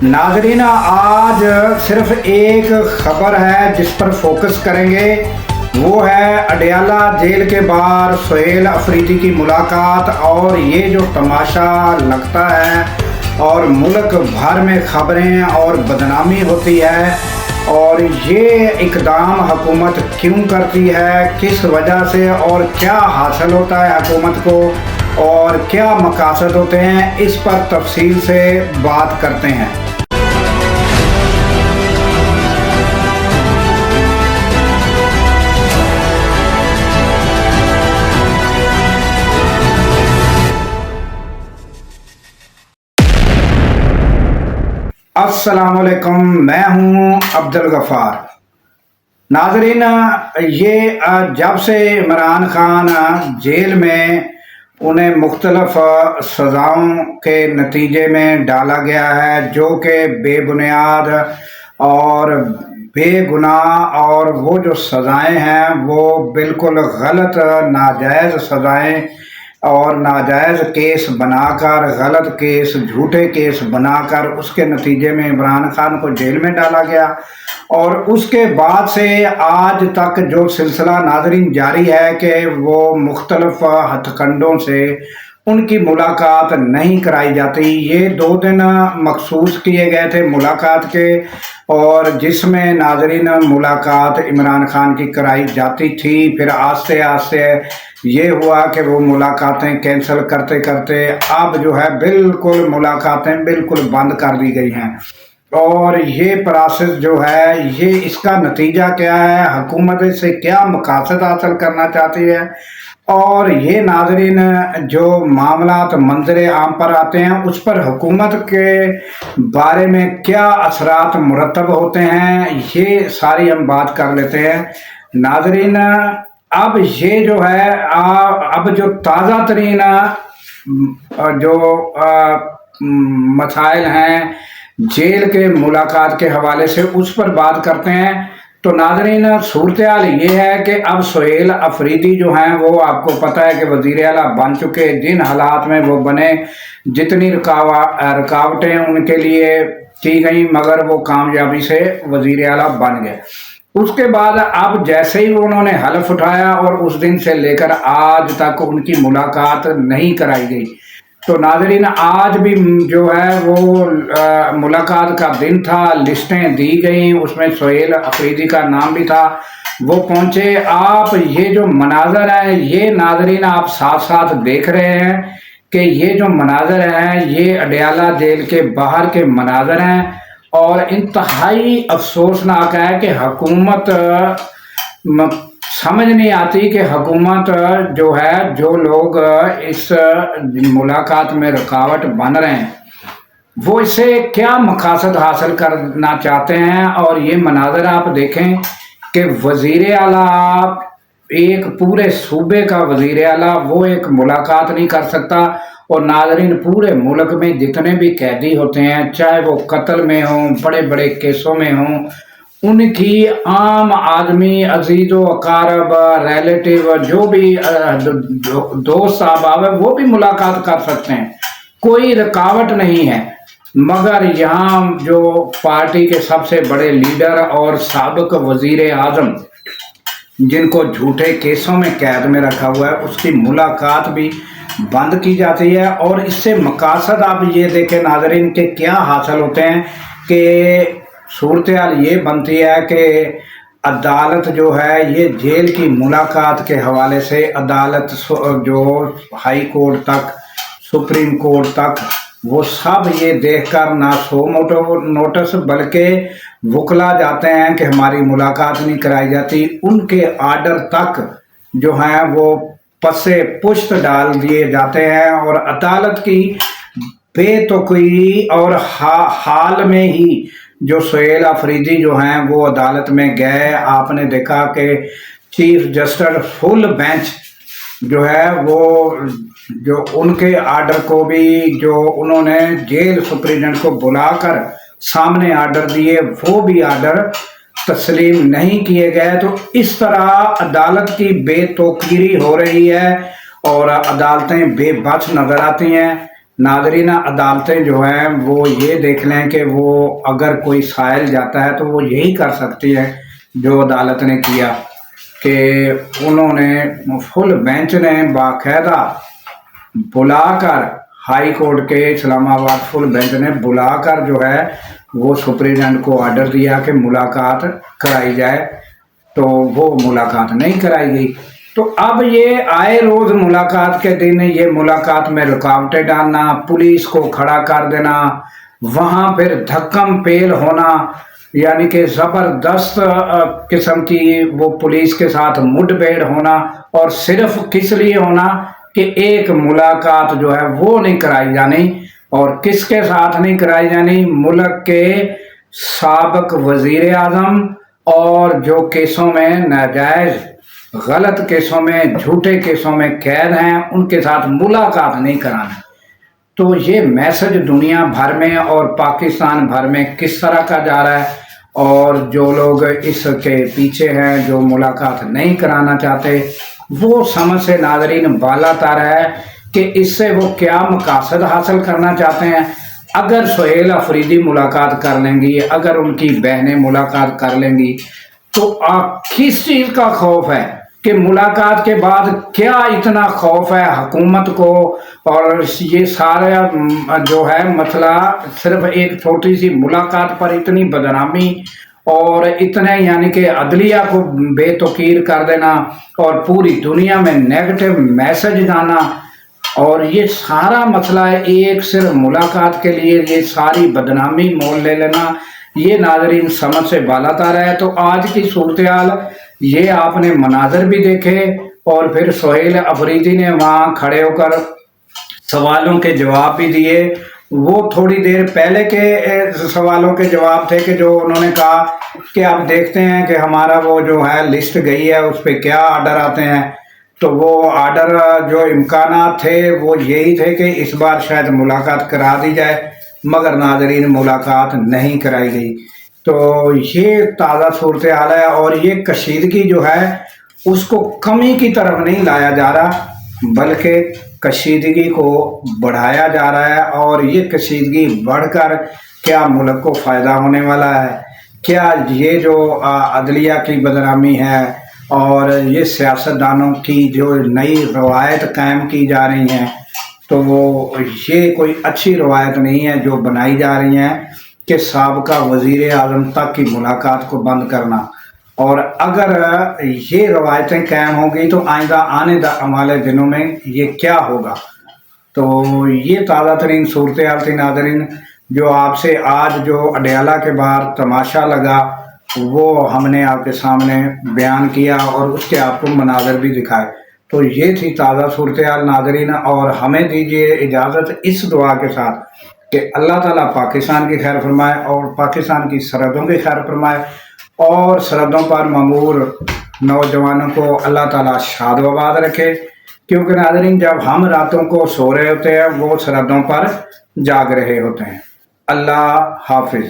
ناظرین آج صرف ایک خبر ہے جس پر فوکس کریں گے، وہ ہے اڈیالہ جیل کے باہر سہیل افریدی کی ملاقات اور یہ جو تماشا لگتا ہے اور ملک بھر میں خبریں اور بدنامی ہوتی ہے، اور یہ اقدام حکومت کیوں کرتی ہے، کس وجہ سے اور کیا حاصل ہوتا ہے حکومت کو اور کیا مقاصد ہوتے ہیں، اس پر تفصیل سے بات کرتے ہیں۔ السلام علیکم، میں ہوں عبدالغفار۔ ناظرین، یہ جب سے عمران خان جیل میں انہیں مختلف سزاؤں کے نتیجے میں ڈالا گیا ہے جو کہ بے بنیاد اور بے گناہ، اور وہ جو سزائیں ہیں وہ بالکل غلط ناجائز سزائیں اور ناجائز کیس بنا کر، غلط کیس، جھوٹے کیس بنا کر اس کے نتیجے میں عمران خان کو جیل میں ڈالا گیا، اور اس کے بعد سے آج تک جو سلسلہ ناظرین جاری ہے کہ وہ مختلف ہتھ کنڈوں سے ان کی ملاقات نہیں کرائی جاتی۔ یہ 2 دن مخصوص کیے گئے تھے ملاقات کے، اور جس میں ناظرین ملاقات عمران خان کی کرائی جاتی تھی، پھر آہستہ آہستہ یہ ہوا کہ وہ ملاقاتیں کینسل کرتے کرتے اب جو ہے بالکل ملاقاتیں بالکل بند کر دی گئی ہیں۔ اور یہ پروسیس جو ہے، یہ اس کا نتیجہ کیا ہے، حکومت سے کیا مقاصد حاصل کرنا چاہتی ہے، اور یہ ناظرین جو معاملات منظر عام پر آتے ہیں اس پر حکومت کے بارے میں کیا اثرات مرتب ہوتے ہیں، یہ ساری ہم بات کر لیتے ہیں۔ ناظرین، اب یہ جو ہے، اب جو تازہ ترین جو مسائل ہیں جیل کے ملاقات کے حوالے سے، اس پر بات کرتے ہیں۔ تو ناظرین، صورتحال یہ ہے کہ اب سہیل افریدی جو ہیں وہ آپ کو پتہ ہے کہ وزیر اعلیٰ بن چکے، جن حالات میں وہ بنے، جتنی رکاوٹیں ان کے لیے کی گئیں، مگر وہ کامیابی سے وزیر اعلیٰ بن گئے۔ اس کے بعد اب جیسے ہی انہوں نے حلف اٹھایا اور اس دن سے لے کر آج تک ان کی ملاقات نہیں کرائی گئی۔ تو ناظرین، آج بھی جو ہے وہ ملاقات کا دن تھا، لسٹیں دی گئیں، اس میں سہیل افریدی کا نام بھی تھا، وہ پہنچے۔ آپ یہ جو مناظر ہیں، یہ ناظرین آپ ساتھ ساتھ دیکھ رہے ہیں کہ یہ جو مناظر ہیں یہ اڈیالہ جیل کے باہر کے مناظر ہیں، اور انتہائی افسوسناک ہے کہ حکومت سمجھ نہیں آتی کہ حکومت جو ہے، جو لوگ اس ملاقات میں رکاوٹ بن رہے ہیں، وہ اس سے کیا مقاصد حاصل کرنا چاہتے ہیں۔ اور یہ مناظر آپ دیکھیں کہ وزیر اعلیٰ، ایک پورے صوبے کا وزیر اعلیٰ، وہ ایک ملاقات نہیں کر سکتا۔ اور ناظرین، پورے ملک میں جتنے بھی قیدی ہوتے ہیں، چاہے وہ قتل میں ہوں، بڑے بڑے کیسوں میں ہوں، ان کی عام آدمی، عزیز و اقارب، ریلیٹیو، جو بھی دوست احباب ہیں، وہ بھی ملاقات کر سکتے ہیں، کوئی رکاوٹ نہیں ہے۔ مگر یہاں جو پارٹی کے سب سے بڑے لیڈر اور سابق وزیر اعظم، جن کو جھوٹے کیسوں میں قید میں رکھا ہوا ہے، اس کی ملاقات بھی بند کی جاتی ہے۔ اور اس سے مقاصد آپ یہ دیکھیں ناظرین کہ کیا حاصل ہوتے ہیں، کہ صورتحال یہ بنتی ہے کہ عدالت جو ہے، یہ جیل کی ملاقات کے حوالے سے عدالت جو ہائی کورٹ تک، سپریم کورٹ تک، وہ سب یہ دیکھ کر نہ سو نوٹس بلکہ وکلا جاتے ہیں کہ ہماری ملاقات نہیں کرائی جاتی، ان کے آرڈر تک جو ہیں وہ پسے پشت ڈال دیے جاتے ہیں۔ اور عدالت کی بے توقعی، اور حال میں ہی جو سہیل افریدی جو ہیں وہ عدالت میں گئے، آپ نے دیکھا کہ چیف جسٹس فل بینچ جو ہے وہ جو ان کے آرڈر کو بھی، جو انہوں نے جیل سپرنٹینڈنٹ کو بلا کر سامنے آرڈر دیے، وہ بھی آرڈر تسلیم نہیں کیے گئے۔ تو اس طرح عدالت کی بے توقیری ہو رہی ہے اور عدالتیں بے بس نظر آتی ہیں۔ ناظرین عدالتیں جو ہیں وہ یہ دیکھ لیں کہ وہ اگر کوئی سائل جاتا ہے تو وہ یہی کر سکتی ہے جو عدالت نے کیا کہ انہوں نے فل بینچ نے باقاعدہ بلا کر ہائی کورٹ کے اسلام آباد فل بینچ نے بلا کر جو ہے وہ سپریڈنٹ کو آرڈر دیا کہ ملاقات کرائی جائے، تو وہ ملاقات نہیں کرائی گئی۔ تو اب یہ آئے روز ملاقات کے دن یہ ملاقات میں رکاوٹیں ڈالنا، پولیس کو کھڑا کر دینا، وہاں پھر دھکم پیل ہونا، یعنی کہ زبردست قسم کی وہ پولیس کے ساتھ مڈ بھیڑ ہونا، اور صرف کس لیے ہونا کہ ایک ملاقات جو ہے وہ نہیں کرائی جانی، اور کس کے ساتھ نہیں کرائی جانی؟ ملک کے سابق وزیر اعظم اور جو کیسوں میں ناجائز غلط کیسوں میں جھوٹے کیسوں میں قید ہیں ان کے ساتھ ملاقات نہیں کرانا۔ تو یہ میسج دنیا بھر میں اور پاکستان بھر میں کس طرح کا جا رہا ہے، اور جو لوگ اس کے پیچھے ہیں جو ملاقات نہیں کرانا چاہتے وہ سمجھ سے ناظرین بالا تر ہے کہ اس سے وہ کیا مقاصد حاصل کرنا چاہتے ہیں۔ اگر سہیل افریدی ملاقات کر لیں گی، اگر ان کی بہنیں ملاقات کر لیں گی، تو کس چیز کا خوف ہے کہ ملاقات کے بعد کیا اتنا خوف ہے حکومت کو؟ اور یہ سارا جو ہے مسئلہ صرف ایک چھوٹی سی ملاقات پر اتنی بدنامی اور اتنے یعنی کہ عدلیہ کو بے توقیر کر دینا اور پوری دنیا میں نیگیٹو میسج جانا، اور یہ سارا مسئلہ ہے ایک صرف ملاقات کے لیے یہ ساری بدنامی مول لے لینا، یہ ناظرین سمجھ سے بالا تر ہے۔ تو آج کی صورتحال یہ آپ نے مناظر بھی دیکھے، اور پھر سہیل افریدی نے وہاں کھڑے ہو کر سوالوں کے جواب بھی دیے۔ وہ تھوڑی دیر پہلے کے سوالوں کے جواب تھے کہ جو انہوں نے کہا کہ آپ دیکھتے ہیں کہ ہمارا وہ جو ہے لسٹ گئی ہے اس پہ کیا آرڈر آتے ہیں، تو وہ آرڈر جو امکانات تھے وہ یہی تھے کہ اس بار شاید ملاقات کرا دی جائے، مگر ناظرین ملاقات نہیں کرائی گئی۔ تو یہ تازہ صورتحال ہے، اور یہ کشیدگی جو ہے اس کو کمی کی طرف نہیں لایا جا رہا بلکہ کشیدگی کو بڑھایا جا رہا ہے، اور یہ کشیدگی بڑھ کر کیا ملک کو فائدہ ہونے والا ہے؟ کیا یہ جو عدلیہ کی بدنامی ہے اور یہ سیاستدانوں کی جو نئی روایت قائم کی جا رہی ہیں، تو وہ یہ کوئی اچھی روایت نہیں ہے جو بنائی جا رہی ہیں کہ سابقہ وزیر اعظم تک کی ملاقات کو بند کرنا۔ اور اگر یہ روایتیں قائم ہوں گی تو آئندہ آنے والے دنوں میں یہ کیا ہوگا؟ تو یہ تازہ ترین صورتحال تھی ناظرین، جو آپ سے آج جو اڈیالہ کے باہر تماشا لگا وہ ہم نے آپ کے سامنے بیان کیا، اور اس کے آپ کو مناظر بھی دکھائے۔ تو یہ تھی تازہ صورتحال ناظرین، اور ہمیں دیجیے اجازت اس دعا کے ساتھ کہ اللہ تعالیٰ پاکستان کی خیر فرمائے اور پاکستان کی سرحدوں کی خیر فرمائے، اور سرحدوں پر مامور نوجوانوں کو اللہ تعالیٰ شاد و آباد رکھے، کیونکہ ناظرین جب ہم راتوں کو سو رہے ہوتے ہیں وہ سرحدوں پر جاگ رہے ہوتے ہیں۔ اللہ حافظ۔